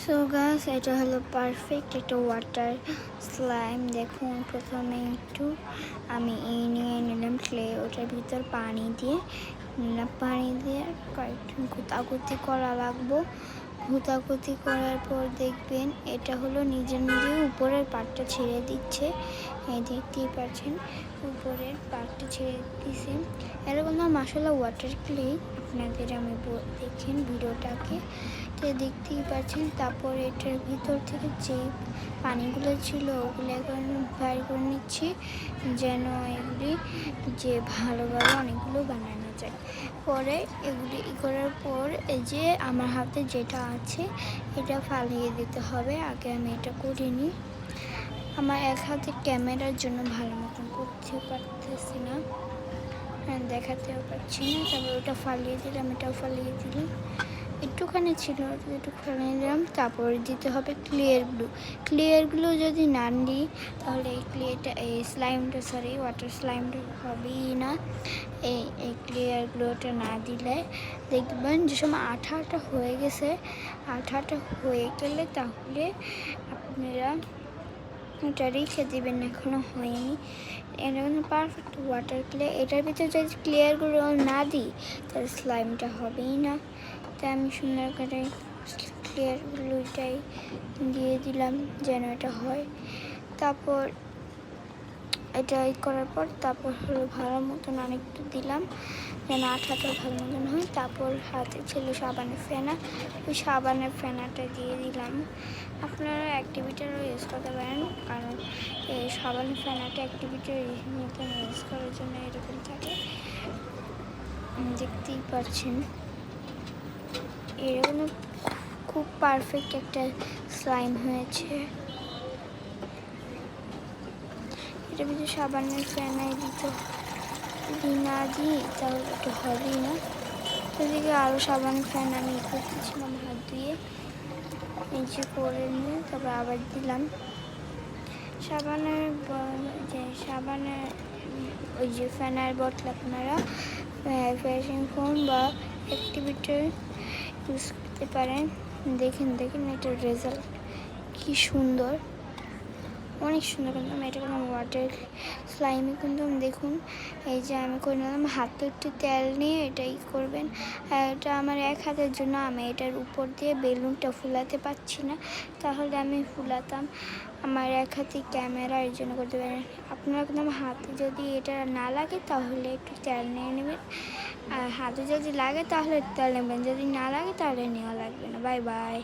So guys, এটা হলো perfect একটা ওয়াটার স্লাইম। দেখুন, প্রথমে একটু আমি নিয়ে নিলাম ক্লে, ওটার ভিতর পানি দিয়ে নিলাম। পানি দিয়ে কয়েকটু গুতাগুতি করা লাগবো। গুতাগুতি করার পর দেখবেন এটা হলো নিজে নিজে উপরের পাটটা ছেড়ে দিচ্ছে। দেখতেই পাচ্ছেন উপরের পাটটা ছেড়ে দিচ্ছে। এরকম না মাশাআল্লাহ ওয়াটার ক্লে আপনাদের আমি দেখেন ভিডিওটাকে তো দেখতেই পাচ্ছেন। তারপর এটার ভিতর থেকে যে পানিগুলো ছিল ওগুলো এখন বাইর করে নিচ্ছি, যেন এগুলি যে ভালোভাবে অনেকগুলো বানানো যায়। পরে এগুলি করার পর এই যে আমার হাতে যেটা আছে এটা ফালিয়ে দিতে হবে। আগে আমি এটা করিনি, আমার এক হাতে ক্যামেরার জন্য ভালো মতন করতে পারতেছি না, দেখাতেও পারছি না। তারপর ওটা ফালিয়ে দিলাম, এটাও ফালিয়ে দিলাম, একটুখানি ছিল একটু ফালিয়ে দিলাম। তারপর দিতে হবে ক্লিয়ার গ্লু যদি না দিই তাহলে এই ওয়াটার স্লাইমটা হবেই না। এই ক্লিয়ার গ্লুটা না দিলে দেখবেন যে সময় আঠা হয়ে গেছে, আঠাটা হয়ে গেলে তাহলে আপনারা এটা রেখে দেবেন, এখনো হয়নি। এরকম পারফেক্ট ওয়াটার ক্লে। এটার ভিতরে যদি ক্লিয়ারগুলো না দিই তাহলে স্লাইমটা হবেই না। তাই আমি সুন্দর করে ক্লিয়ারগুলোটাই দিয়ে দিলাম যেন এটা হয়। তারপর এটা করার পর তারপর হলো ভালো মতন অনেকটা দিলাম যেন আঠাটা ভালো মতন হয়। তারপর হাতে ছিল সাবানের ফেনা, ওই সাবানের ফেনাটা দিয়ে দিলাম। আপনারা অ্যাক্টিভিটারও ইউজ করতে পারেন, কারণ এই সাবানের ফেনাটা অ্যাক্টিভিটার মতন ইউজ করার জন্য এরকম থাকে, দেখতেই পাচ্ছেন। এরকম খুব পারফেক্ট একটা স্লাইম হয়েছে। এটা ভিতরে সাবানের ফেনায় যদি না দিই তাহলে একটু হবেই না। এদিকে আরও সাবান ফ্যান আমি করতেছিলাম হাত দিয়ে, নিচে করে নিয়ে তারপর আবার দিলাম সাবানের ওই যে ফ্যানের বটল আপনারা ফ্যাশন ফোম বা অ্যাক্টিভিটার ইউজ করতে পারেন। দেখেন এটার রেজাল্ট কি সুন্দর, অনেক সুন্দর। কিন্তু এটা কোনো ওয়াটার স্লাইমে কিন্তু দেখুন এই যে আমি করে নিলাম। হাতে একটু তেল নিয়ে এটাই করবেন। এটা আমার এক হাতের জন্য আমি এটার উপর দিয়ে বেলুনটা ফুলাতে পারছি না, তাহলে আমি ফুলাতাম। আমার এক হাতে ক্যামেরা এর জন্য করতে পারেন। আপনারা কিন্তু হাতে যদি এটা না লাগে তাহলে একটু তেল নিয়ে নেবেন, আর হাতে যদি লাগে তাহলে তেল নেবেন, যদি না লাগে তাহলে নেওয়া লাগবে না। Bye bye.